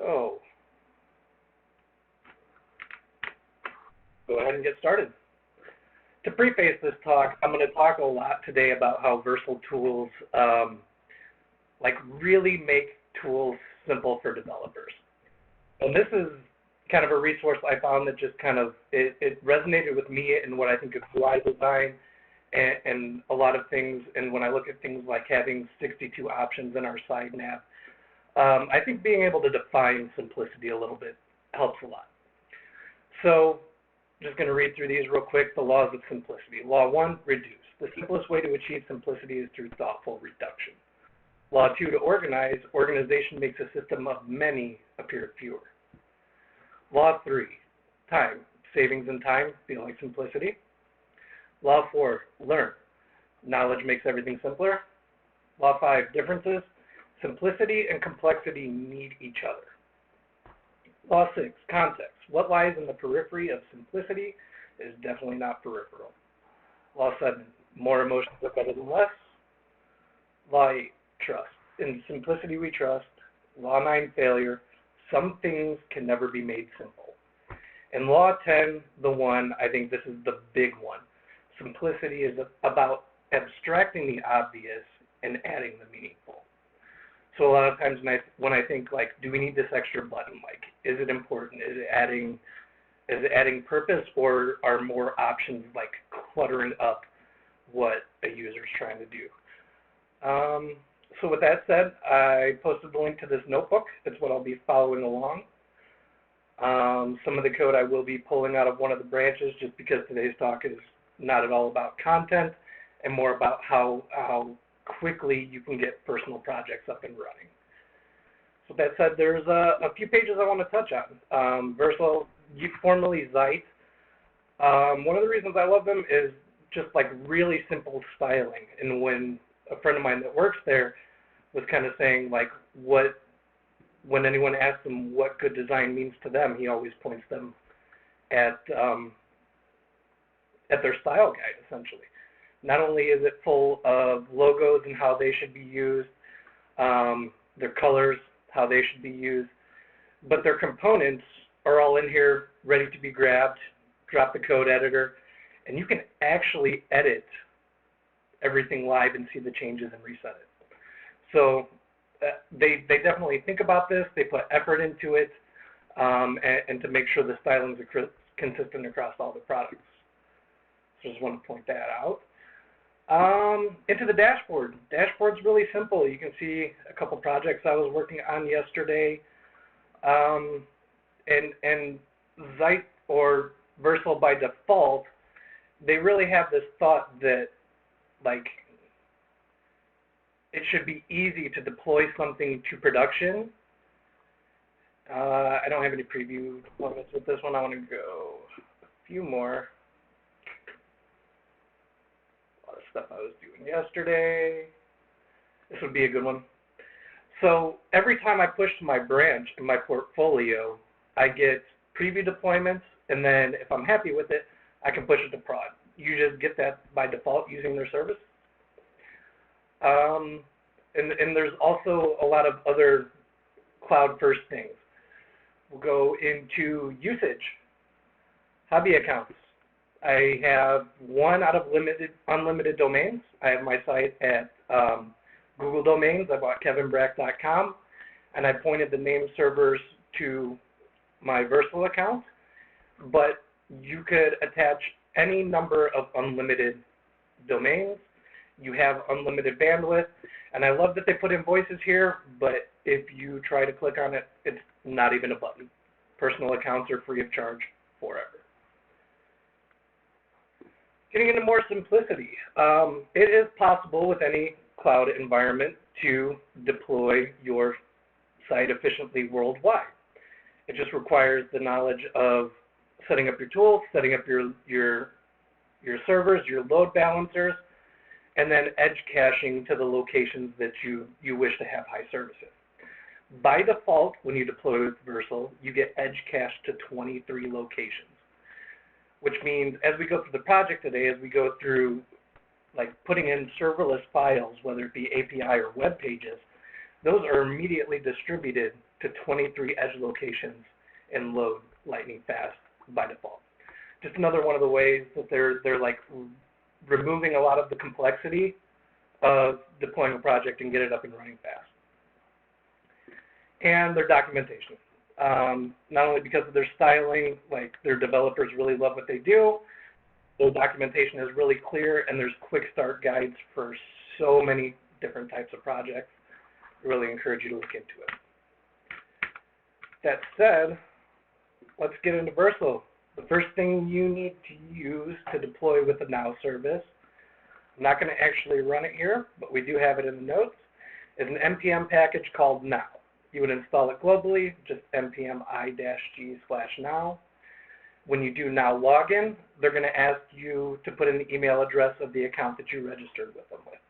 So, go ahead and get started. To preface this talk, I'm going to talk a lot today about how Vercel tools really make tools simple for developers. And this is kind of a resource I found that just kind of, it resonated with me in what I think of UI design and a lot of things. And when I look at things like having 62 options in our side nav, I think being able to define simplicity a little bit helps a lot. So just going to read through these real quick. The laws of simplicity. Law 1, reduce. The simplest way to achieve simplicity is through thoughtful reduction. Law 2, to organize. Organization makes a system of many appear fewer. Law 3, time. Savings in time feel like simplicity. Law 4, learn. Knowledge makes everything simpler. Law 5, differences. Simplicity and complexity need each other. Law 6, context. What lies in the periphery of simplicity is definitely not peripheral. Law 7, more emotions are better than less. Law 8, trust. In simplicity we trust. Law 9, failure. Some things can never be made simple. And Law 10, the one, I think this is the big one. Simplicity is about abstracting the obvious and adding the meaningful. So a lot of times when I think, like, do we need this extra button? Like, is it important? Is it adding purpose, or are more options like cluttering up what a user is trying to do? So with that said, I posted the link to this notebook. It's what I'll be following along. Some of the code I will be pulling out of one of the branches, just because today's talk is not at all about content and more about how quickly you can get personal projects up and running. So with that said, there's a few pages I want to touch on. Vercel, formerly ZEIT. One of the reasons I love them is just like really simple styling. And when a friend of mine that works there was kind of saying like when anyone asks them what good design means to them, he always points them at their style guide, essentially. Not only is it full of logos and how they should be used, their colors, how they should be used, but their components are all in here ready to be grabbed, drop the code editor, and you can actually edit everything live and see the changes and reset it. So they definitely think about this, they put effort into it, and to make sure the stylings are consistent across all the products. So just want to point that out. Into the dashboard. Dashboard's really simple. You can see a couple projects I was working on yesterday. And ZEIT or Vercel by default, they really have this thought that like it should be easy to deploy something to production. I don't have any preview deployments with this one. I want to go a few more. Stuff I was doing yesterday. This would be a good one. So every time I push to my branch in my portfolio, I get preview deployments, and then if I'm happy with it, I can push it to prod. You just get that by default using their service. And there's also a lot of other cloud-first things. We'll go into usage, hobby accounts. I have one out of unlimited domains. I have my site at Google Domains. I bought kevinbrack.com, and I pointed the name servers to my Vercel account. But you could attach any number of unlimited domains. You have unlimited bandwidth, and I love that they put invoices here, but if you try to click on it, it's not even a button. Personal accounts are free of charge forever. Getting into more simplicity, it is possible with any cloud environment to deploy your site efficiently worldwide. It just requires the knowledge of setting up your tools, setting up your servers, your load balancers, and then edge caching to the locations that you wish to have high services. By default, when you deploy with Vercel, you get edge cached to 23 locations, which means as we go through the project today, as we go through like putting in serverless files, whether it be API or web pages, those are immediately distributed to 23 edge locations and load lightning fast by default. Just another one of the ways that they're like removing a lot of the complexity of deploying a project and get it up and running fast. And their documentation. Not only because of their styling, like their developers really love what they do, their documentation is really clear, and there's quick start guides for so many different types of projects. I really encourage you to look into it. That said, let's get into Vercel. The first thing you need to use to deploy with the Now service, I'm not going to actually run it here, but we do have it in the notes, is an npm package called Now. You would install it globally, just npm i-g/now. When you do Now login, they're going to ask you to put in the email address of the account that you registered with them with.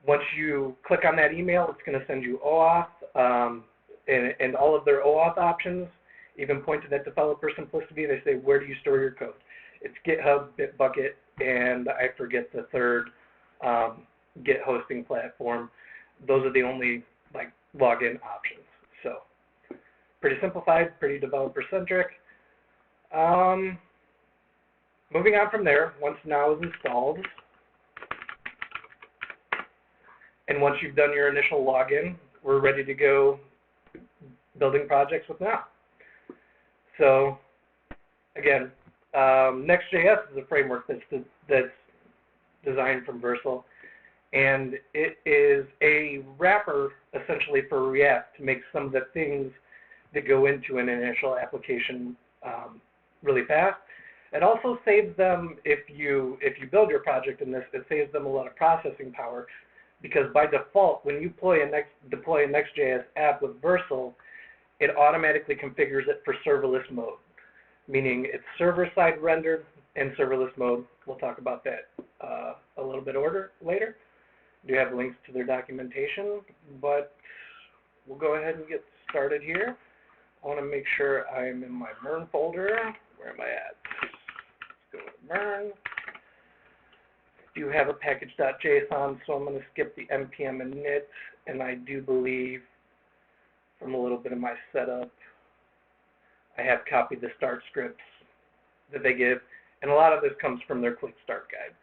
Once you click on that email, it's going to send you OAuth and all of their OAuth options. Even point to that developer simplicity. They say, where do you store your code? It's GitHub, Bitbucket, and I forget the third Git hosting platform. Those are the only like login options. So pretty simplified, pretty developer-centric. Moving on from there, once Now is installed, and once you've done your initial login, we're ready to go building projects with Now. So again, NextJS is a framework that's designed from Vercel, and it is a wrapper essentially for React to make some of the things that go into an initial application really fast. It also saves them, if you build your project in this, it saves them a lot of processing power, because by default, when you deploy a NextJS app with Vercel, it automatically configures it for serverless mode, meaning it's server-side rendered and serverless mode. We'll talk about that a little bit later. I do have links to their documentation, but we'll go ahead and get started here. I want to make sure I'm in my Mern folder. Where am I at? Let's go with Mern. I do have a package.json, so I'm going to skip the npm init, and I do believe from a little bit of my setup, I have copied the start scripts that they give, and a lot of this comes from their quick start guide.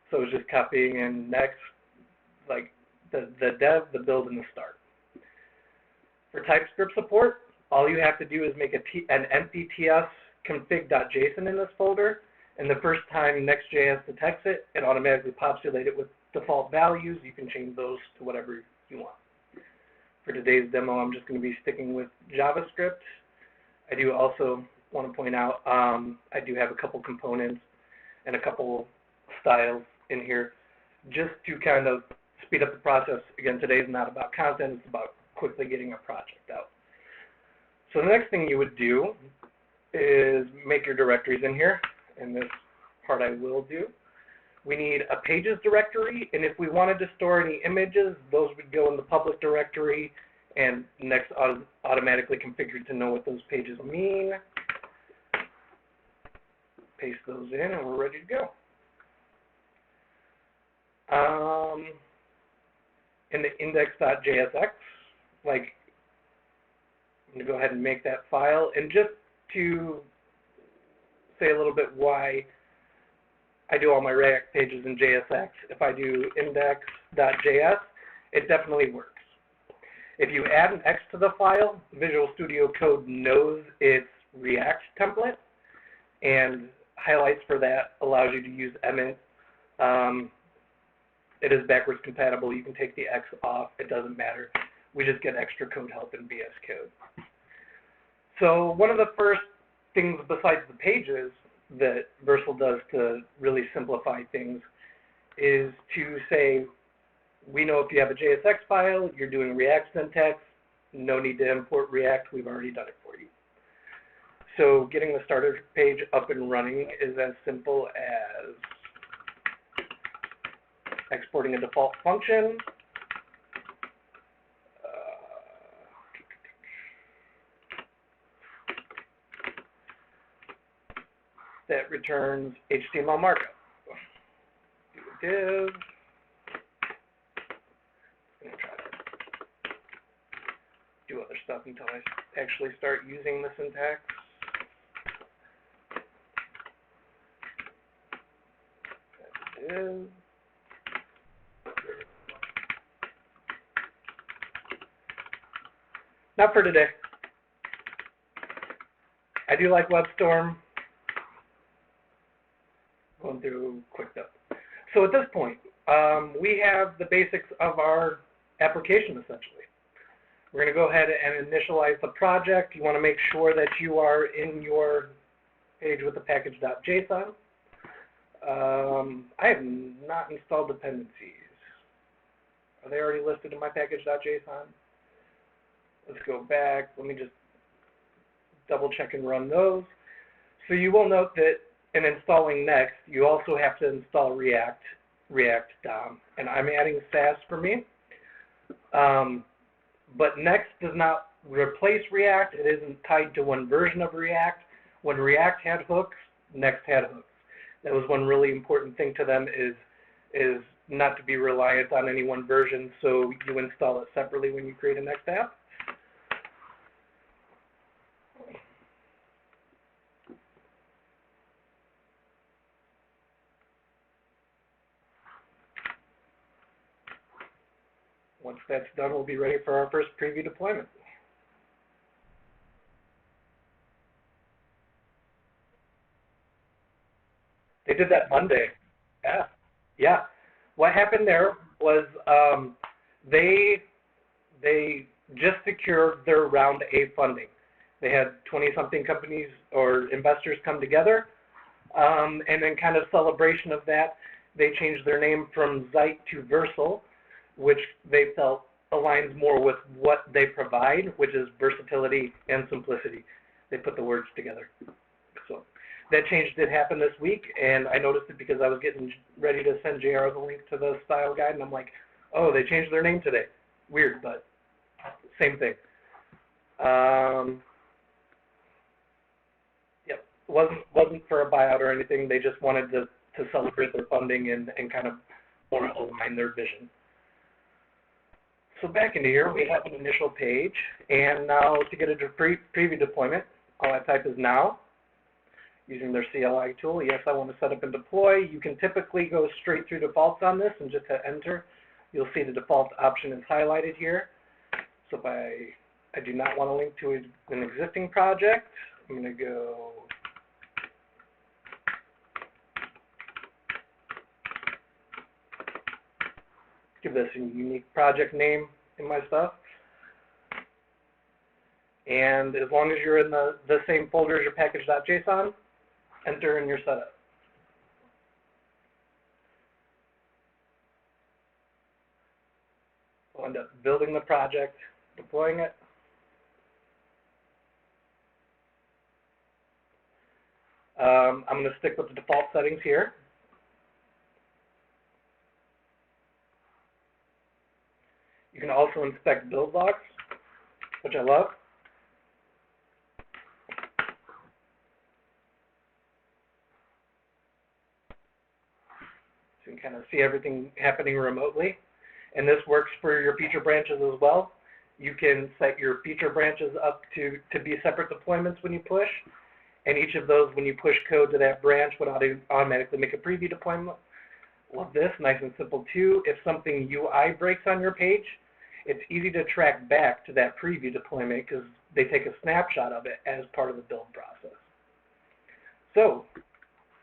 So it's just copying in next, like the dev, the build, and the start. For TypeScript support, all you have to do is make an empty ts config.json in this folder, and the first time NextJS detects it, it automatically populates it with default values. You can change those to whatever you want. For today's demo, I'm just going to be sticking with JavaScript. I do also want to point out, I do have a couple components and a couple styles in here just to kind of speed up the process. Again, today is not about content, it's about quickly getting a project out. So the next thing you would do is make your directories in here, and this part I will do. We need a pages directory, and if we wanted to store any images, those would go in the public directory, and Next automatically configured to know what those pages mean. Paste those in, and we're ready to go. In the index.jsx, like, I'm going to go ahead and make that file, and just to say a little bit why I do all my React pages in JSX. If I do index.js, it definitely works. If you add an X to the file, Visual Studio Code knows its React template, and highlights for that allows you to use Emmet. It is backwards compatible. You can take the X off. It doesn't matter. We just get extra code help in VS Code. So one of the first things besides the pages that Vercel does to really simplify things is to say, we know if you have a JSX file, you're doing React syntax, no need to import React, we've already done it for you. So getting the starter page up and running is as simple as exporting a default function, that returns HTML markup. Do a div. I'm going to try to do other stuff up until I actually start using the syntax. That is. Not for today. I do like WebStorm. Going through quick though. So at this point, we have the basics of our application essentially. We're going to go ahead and initialize the project. You want to make sure that you are in your page with the package.json. I have not installed dependencies. Are they already listed in my package.json? Let's go back. Let me just double check and run those. So you will note that in installing Next, you also have to install React DOM. And I'm adding Sass for me. But Next does not replace React. It isn't tied to one version of React. When React had hooks, Next had hooks. That was one really important thing to them is not to be reliant on any one version, so you install it separately when you create a Next app. Once that's done, we'll be ready for our first preview deployment. They did that Monday. Yeah. Yeah. What happened there was they just secured their round A funding. They had 20-something companies or investors come together, and in kind of celebration of that, they changed their name from ZEIT to Vercile, which they felt aligns more with what they provide, which is versatility and simplicity. They put the words together. So that change did happen this week, and I noticed it because I was getting ready to send JR the link to the style guide, and I'm like, oh, they changed their name today. Weird, but same thing. Yep, wasn't for a buyout or anything. They just wanted to celebrate their funding and kind of more align their vision. So back into here, we have an initial page, and now to get into preview deployment, all I type is now, using their CLI tool. Yes, I want to set up and deploy. You can typically go straight through defaults on this and just hit enter. You'll see the default option is highlighted here. So if I do not want to link to an existing project, I'm going to go give this a unique project name in my stuff. And as long as you're in the same folder as your package.json, enter in your setup. We'll end up building the project, deploying it. I'm going to stick with the default settings here. You can also inspect build logs, which I love. So you can kind of see everything happening remotely. And this works for your feature branches as well. You can set your feature branches up to be separate deployments when you push. And each of those, when you push code to that branch, would automatically make a preview deployment. Love this, nice and simple too. If something UI breaks on your page, it's easy to track back to that preview deployment because they take a snapshot of it as part of the build process. So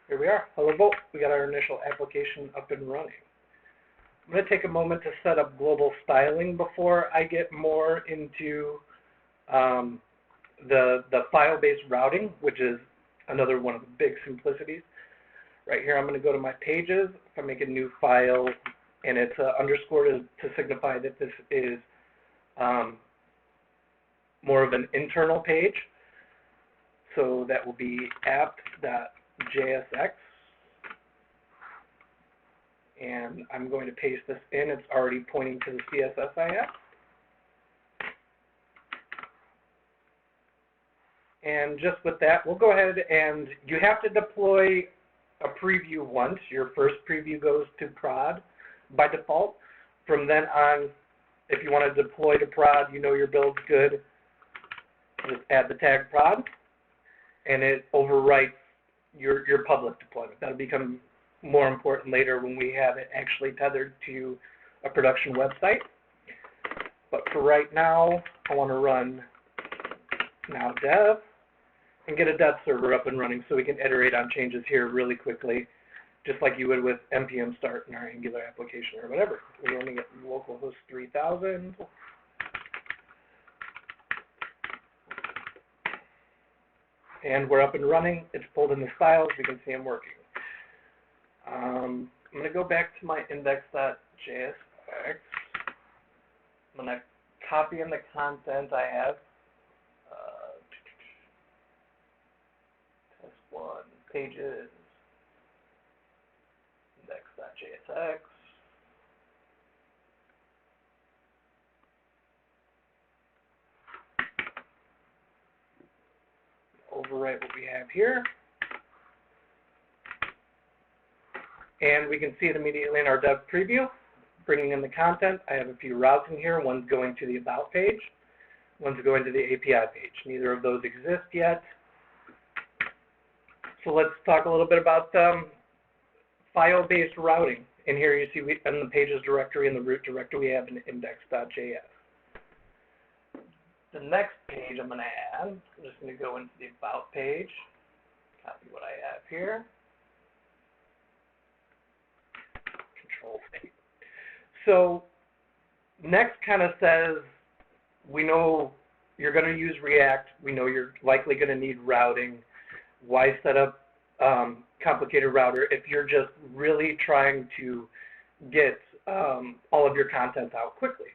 here we are, hello Volt. We got our initial application up and running. I'm going to take a moment to set up global styling before I get more into the file-based routing, which is another one of the big simplicities. Right here, I'm going to go to my pages. If I make a new file, and it's underscore to signify that this is more of an internal page. So that will be app.jsx. And I'm going to paste this in. It's already pointing to the CSS I have. And just with that, we'll go ahead and you have to deploy a preview once. Your first preview goes to prod by default. From then on, if you want to deploy to prod, you know your build's good, Just add the tag prod, and it overwrites your public deployment. That'll become more important later when we have it actually tethered to a production website. But for right now, I want to run now dev and get a dev server up and running so we can iterate on changes here really quickly, just like you would with npm start in our Angular application or whatever. We're running it localhost 3000. And we're up and running. It's pulled in the files. We can see them working. I'm going to go back to my index.js. I'm going to copy in the content I have. Test 1, pages, index.jsx. Overwrite what we have here. And we can see it immediately in our dev preview. Bringing in the content, I have a few routes in here. One's going to the About page. One's going to the API page. Neither of those exist yet. So let's talk a little bit about file-based routing. In here you see in the pages directory and the root directory we have an index.js. The next page I'm going to add, I'm just going to go into the About page, copy what I have here, Control-C. So next kind of says, we know you're going to use React, we know you're likely going to need routing. Why set up complicated router if you're just really trying to get all of your content out quickly?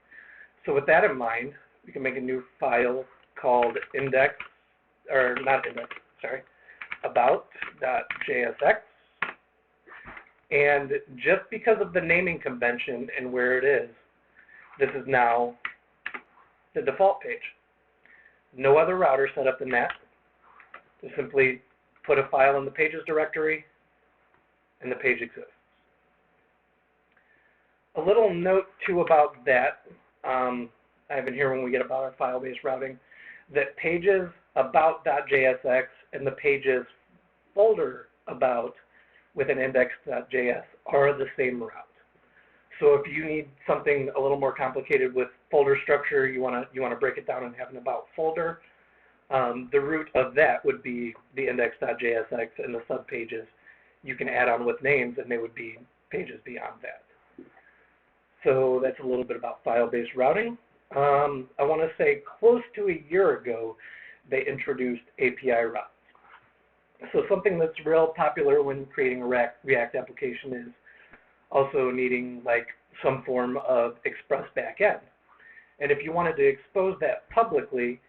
So with that in mind, we can make a new file called about.jsx. And just because of the naming convention and where it is, this is now the default page. No other router set up than that. Just simply put a file in the pages directory, and the page exists. A little note too about that. I have in here when we get about our file-based routing, that pages about.jsx and the pages folder about with an index.js are the same route. So if you need something a little more complicated with folder structure, you want to break it down and have an about folder, the root of that would be the index.jsx, and the subpages you can add on with names, and they would be pages beyond that. So that's a little bit about file-based routing. I want to say close to a year ago, they introduced API routes. So something that's real popular when creating a React application is also needing like some form of express backend. And if you wanted to expose that publicly,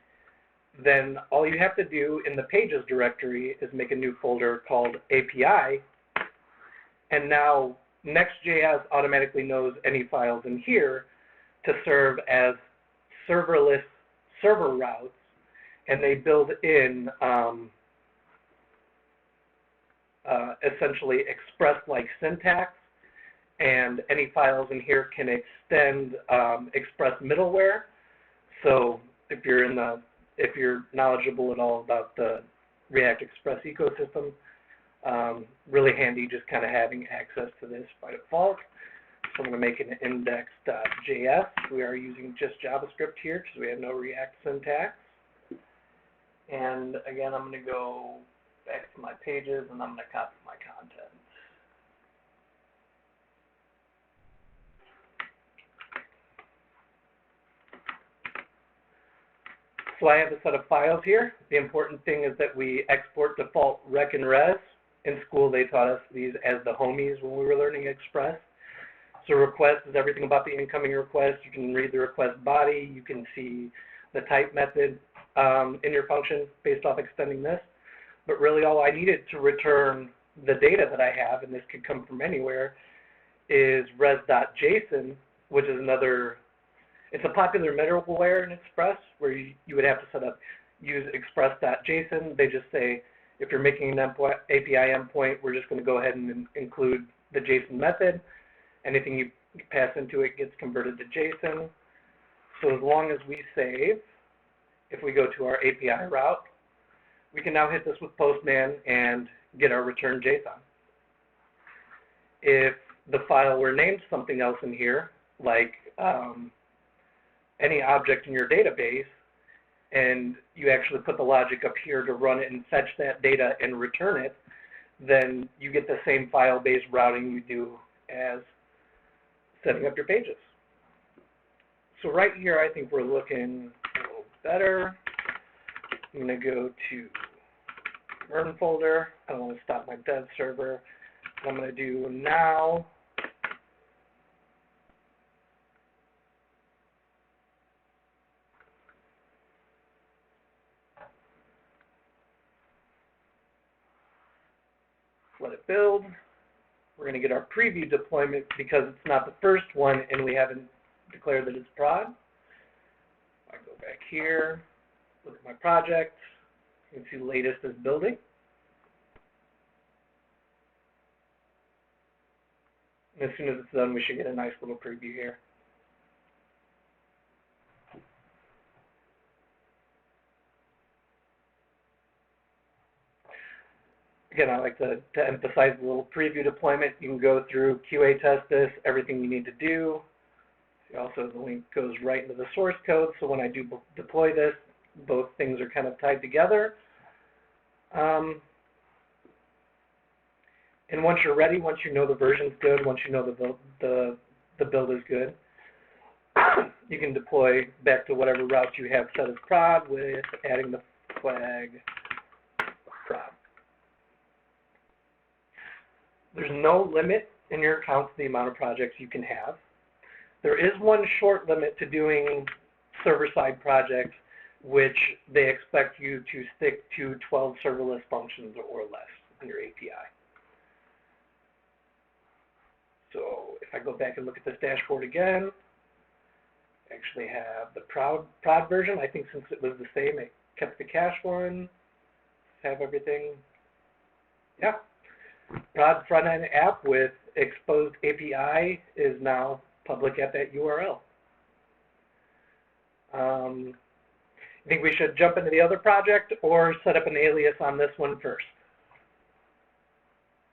then all you have to do in the pages directory is make a new folder called API, and now NextJS automatically knows any files in here to serve as serverless server routes, and they build in essentially Express-like syntax, and any files in here can extend Express middleware. So if you're knowledgeable at all about the React Express ecosystem, really handy just kind of having access to this by default. So I'm going to make an index.js. We are using just JavaScript here because we have no React syntax. And again, I'm going to go back to my pages and I'm going to copy my content. So I have a set of files here. The important thing is that we export default rec and res. In school, they taught us these as the homies when we were learning Express. So request is everything about the incoming request. You can read the request body. You can see the type method in your function based off extending this. But really all I needed to return the data that I have, and this could come from anywhere, is res.json, which is another, it's a popular middleware in Express where you would have to set up, use express.json. They just say, if you're making an API endpoint, we're just going to go ahead and include the JSON method. Anything you pass into it gets converted to JSON. So as long as we save if we go to our API route, we can now hit this with Postman and get our return JSON. If the file were named something else in here, like any object in your database, and you actually put the logic up here to run it and fetch that data and return it, then you get the same file-based routing you do as setting up your pages. So right here, I think we're looking a little better. I'm going to go to Burn folder. I want to stop my dev server. I'm going to do now. Let it build. We're going to get our preview deployment because it's not the first one and we haven't declared that it's prod. I go back here, look at my project. You can see latest is building. And as soon as it's done, we should get a nice little preview here. Again, I like to emphasize the little preview deployment. You can go through, QA test this, everything you need to do. See also, the link goes right into the source code, so when I do deploy this, both things are kind of tied together. And once you're ready, once you know the version's good, once you know the build is good, you can deploy back to whatever route you have set as prod with adding the flag prod. There's no limit in your account to the amount of projects you can have. There is one short limit to doing server-side projects, which they expect you to stick to 12 serverless functions or less in your API. So if I go back and look at this dashboard again, I actually have the prod version. I think since it was the same, it kept the cache one, have everything. Yeah. Prod front-end app with exposed API is now public at that URL. You think we should jump into the other project or set up an alias on this one first?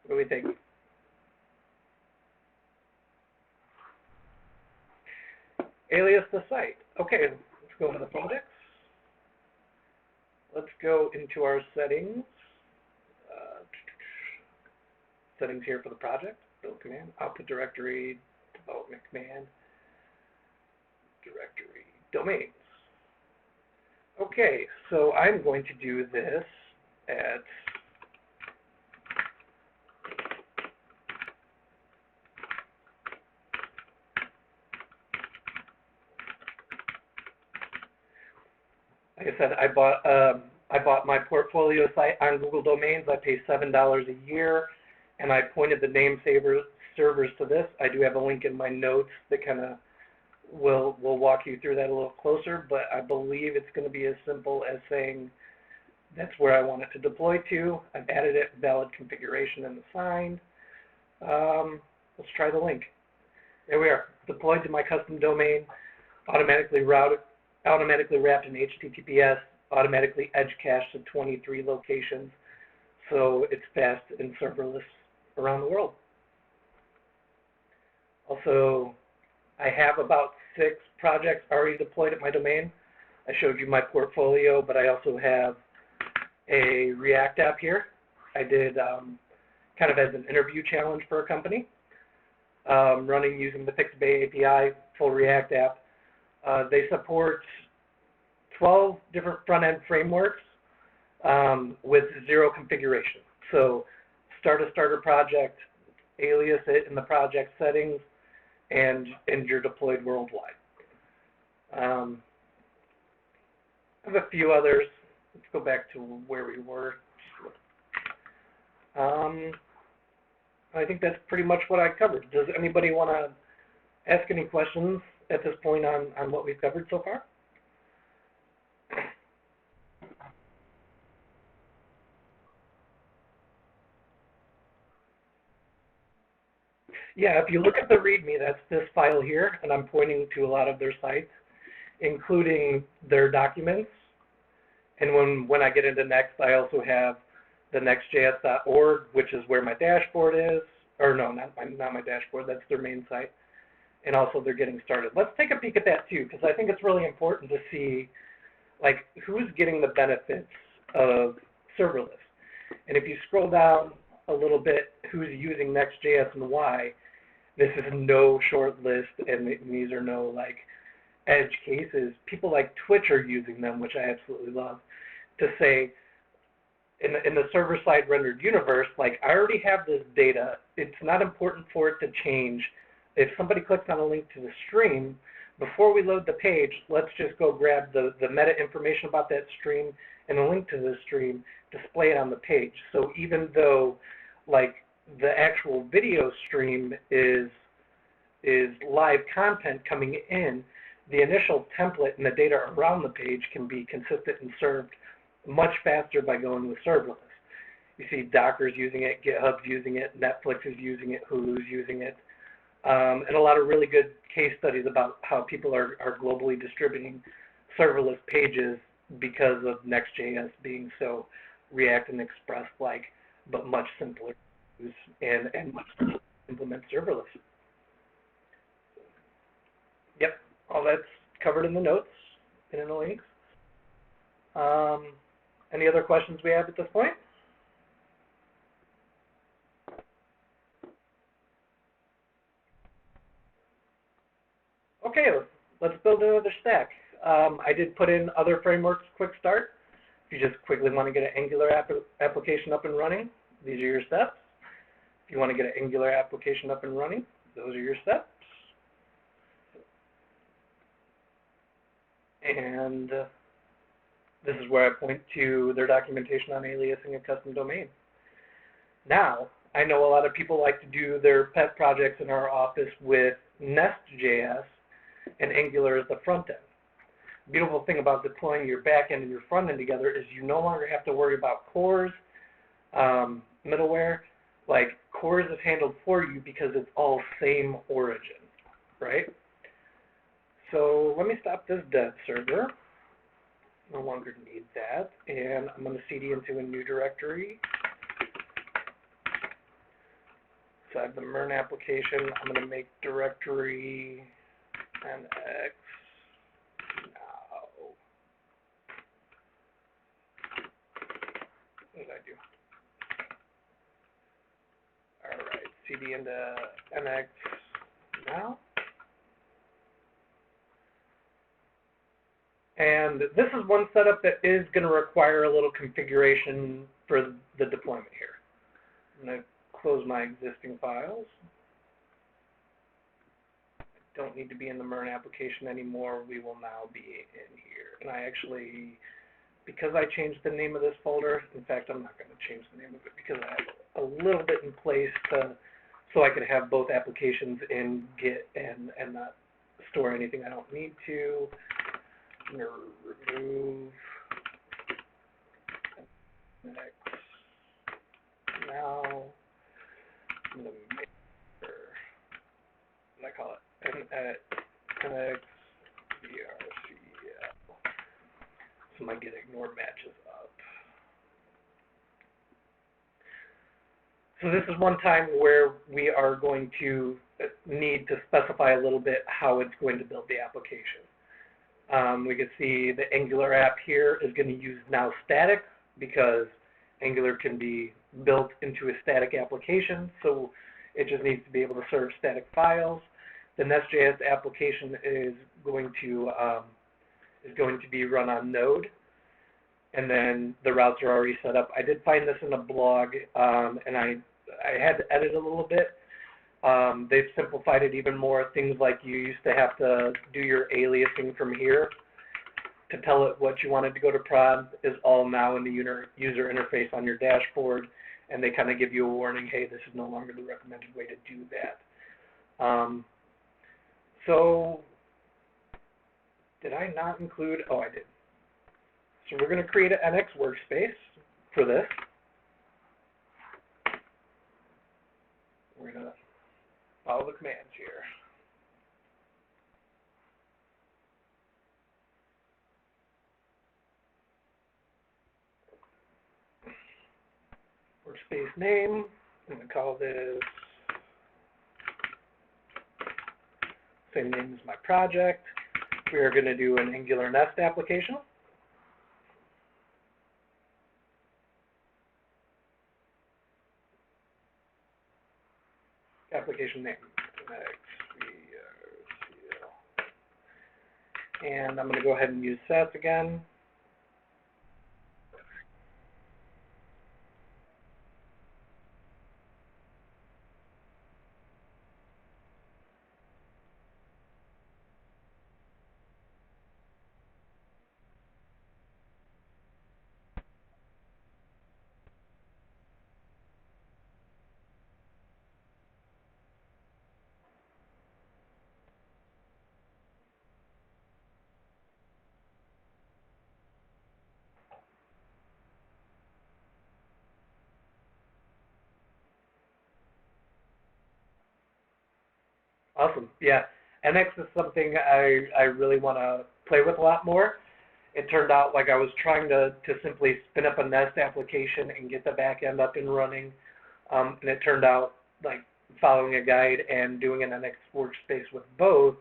What do we think? Alias the site. Okay, let's go into the projects. Let's go into our settings. Settings here for the project. Build command, output directory, development command, directory, domains. Okay, so I'm going to do this at like I said, I bought my portfolio site on Google Domains. I pay $7 a year, and I pointed the name servers to this. I do have a link in my notes that kind of will walk you through that a little closer, but I believe it's going to be as simple as saying that's where I want it to deploy to. I've added it, valid configuration and assigned. Let's try the link. There we are, deployed to my custom domain, automatically wrapped in HTTPS, automatically edge cached to 23 locations, so it's fast and serverless around the world. Also, I have about 6 projects already deployed at my domain. I showed you my portfolio, but I also have a React app here. I did kind of as an interview challenge for a company, running using the Pixabay API, full React app. They support 12 different front-end frameworks with 0 configuration. So start a starter project, alias it in the project settings, and you're deployed worldwide. I have a few others. Let's go back to where we were. I think that's pretty much what I covered. Does anybody want to ask any questions at this point on what we've covered so far? Yeah, if you look at the README, that's this file here, and I'm pointing to a lot of their sites, including their documents. And when I get into Next, I also have the nextjs.org, which is where my dashboard is, or no, not my dashboard, that's their main site. And also they're getting started. Let's take a peek at that too, because I think it's really important to see like who's getting the benefits of serverless. And if you scroll down a little bit, who's using NextJS and why, this is no short list, and these are no like edge cases. People like Twitch are using them, which I absolutely love, to say, in the server-side rendered universe, like I already have this data. It's not important for it to change. If somebody clicks on a link to the stream, before we load the page, let's just go grab the meta information about that stream and a link to the stream, display it on the page. So even though like the actual video stream is live content coming in, the initial template and the data around the page can be consistent and served much faster by going with serverless. You see Docker's using it, GitHub's using it, Netflix is using it, Hulu's using it, and a lot of really good case studies about how people are globally distributing serverless pages because of Next.js being so React and Express-like, but much simpler to use and much simpler to implement serverless. Yep, all that's covered in the notes and in the links. Any other questions we have at this point? Okay, let's build another stack. I did put in other frameworks quick start. If you just quickly want to get an Angular application up and running, these are your steps. If you want to get an Angular application up and running, those are your steps. And this is where I point to their documentation on aliasing a custom domain. Now, I know a lot of people like to do their pet projects in our office with Nest.js and Angular as the front end. The beautiful thing about deploying your back end and your front end together is you no longer have to worry about cores, middleware. Like cores is handled for you because it's all same origin, right? So let me stop this dev server. No longer need that, and I'm going to cd into a new directory. So I have the MERN application. I'm going to make directory nx now. What did I do? All right, cd into nx now. And this is one setup that is going to require a little configuration for the deployment here. I'm going to close my existing files. I don't need to be in the MERN application anymore. We will now be in here. And I actually, because I changed the name of this folder, in fact, I'm not going to change the name of it because I have a little bit in place so I could have both applications in Git and not store anything I don't need to. I'm going to remove next now. I'm going to make sure, what do I call it? NX Vercile. So my get ignore matches up. So this is one time where we are going to need to specify a little bit how it's going to build the application. We can see the Angular app here is going to use now static because Angular can be built into a static application, so it just needs to be able to serve static files. The Nest.js application is going to be run on Node, and then the routes are already set up. I did find this in a blog, and I had to edit a little bit. They've simplified it even more. Things like you used to have to do your aliasing from here to tell it what you wanted to go to prod is all now in the user interface on your dashboard, and they kind of give you a warning, hey, this is no longer the recommended way to do that. So did I not include, oh, I did. So we're going to create an NX workspace for this. We're going to follow the commands here. workspace name. I'm going to call this same name as my project. We are going to do an Angular Nest application. Application name. And I'm going to go ahead and use sets again. Awesome. Yeah. NX is something I really want to play with a lot more. It turned out like I was trying to simply spin up a Nest application and get the back end up and running. And it turned out like following a guide and doing an NX workspace with both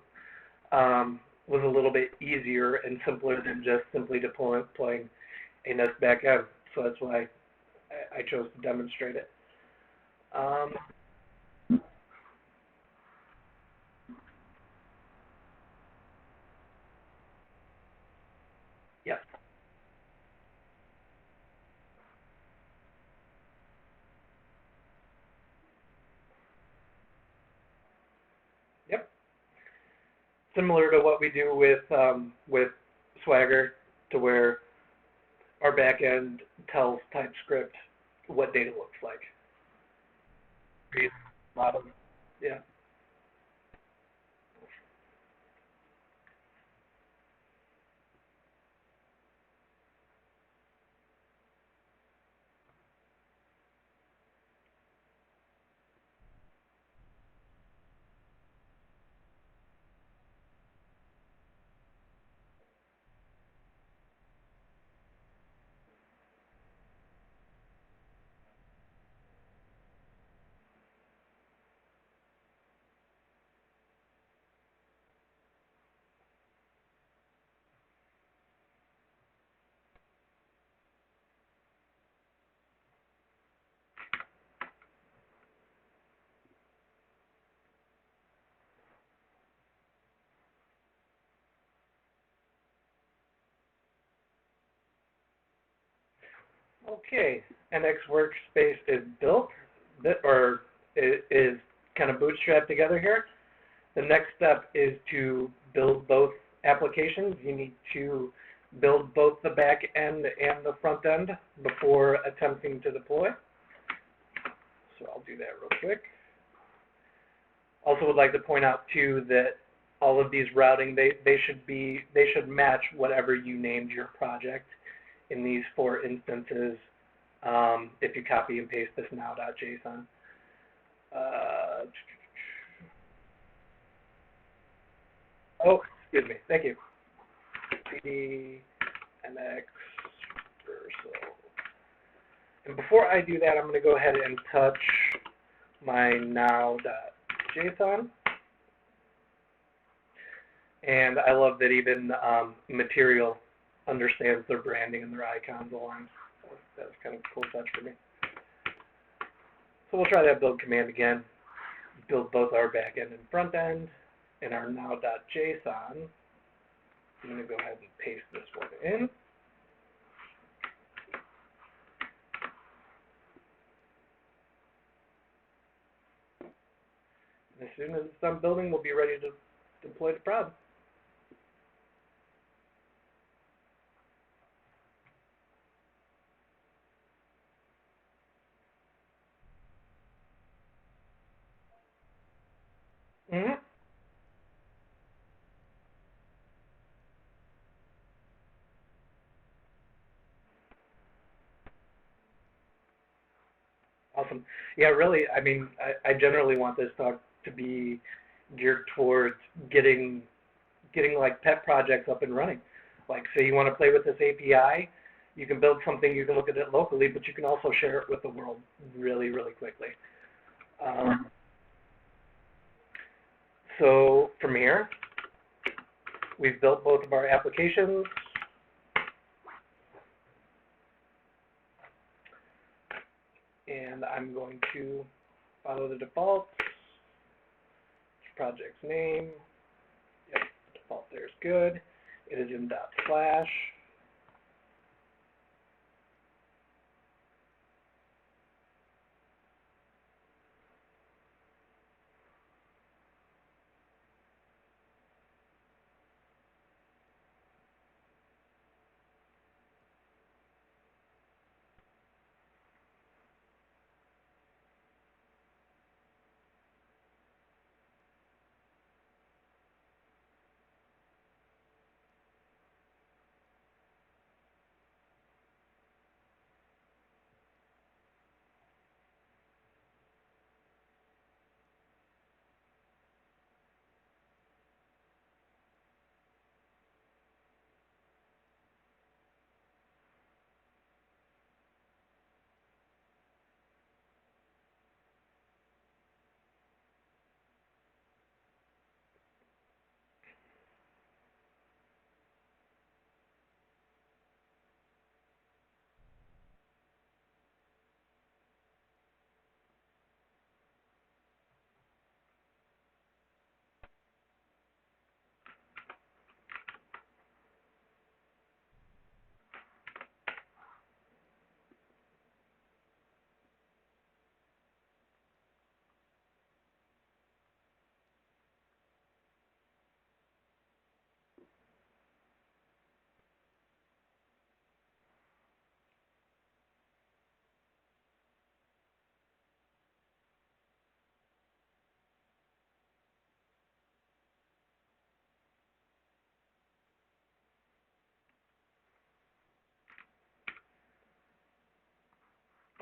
was a little bit easier and simpler than just simply deploying a Nest backend. So that's why I chose to demonstrate it. Yes. Yep. Similar to what we do with Swagger, to where our backend tells TypeScript what data looks like. Bottom. Yeah. Okay, NX workspace is built, or is kind of bootstrapped together here. The next step is to build both applications. You need to build both the back end and the front end before attempting to deploy. So I'll do that real quick. Also would like to point out too that all of these routing, they should match whatever you named your project in these 4 instances. If you copy and paste this now.json. Oh, excuse me. Thank you. CD, NX, Vercel. And before I do that, I'm going to go ahead and touch my now.json. And I love that even Material understands their branding and their icons align. That was kind of a cool touch for me. So we'll try that build command again. Build both our back end and front end in our now.json. I'm going to go ahead and paste this one in. And as soon as it's done building, we'll be ready to deploy to prod. Mm-hmm. Awesome. Yeah, really, I mean, I generally want this talk to be geared towards getting like pet projects up and running. Like, say you want to play with this API, You can build something, you can look at it locally, but you can also share it with the world really, really quickly. So from here, we've built both of our applications. And I'm going to follow the defaults. Project's name. Yep, the default there is good. It is in .slash.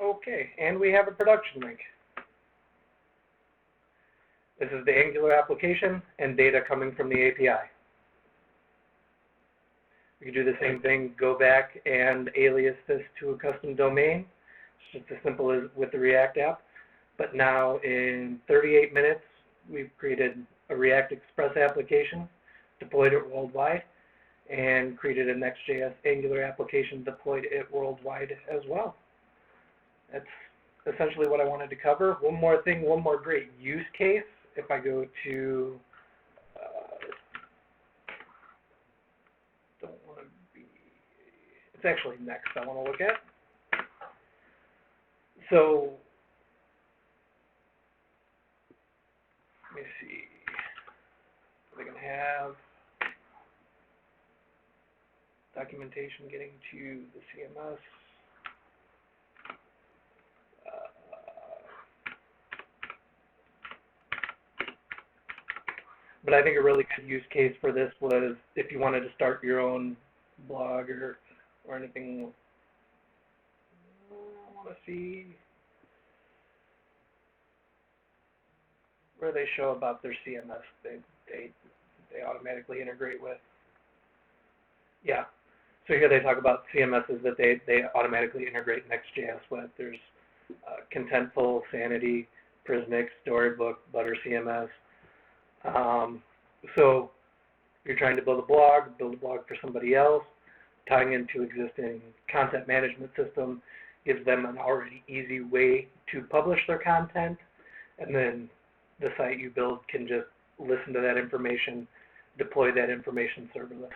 Okay, and we have a production link. This is the Angular application and data coming from the API. We can do the same thing, go back and alias this to a custom domain. It's just as simple as with the React app. But now in 38 minutes, we've created a React Express application, deployed it worldwide, and created a NextJS Angular application, deployed it worldwide as well. That's essentially what I wanted to cover. One more thing, one more great use case. If I go to, don't want to be, it's actually next I want to look at. So, let me see, we're going to have documentation getting to the CMS. But I think a really good use case for this was if you wanted to start your own blog or anything. I want to see where they show about their CMS they automatically integrate with. Yeah. So here they talk about CMSs that they automatically integrate NextJS with. There's Contentful, Sanity, Prismic, Storybook, Butter CMS. So you're trying to build a blog for somebody else, tying into existing content management system, gives them an already easy way to publish their content, and then the site you build can just listen to that information, deploy that information serverless.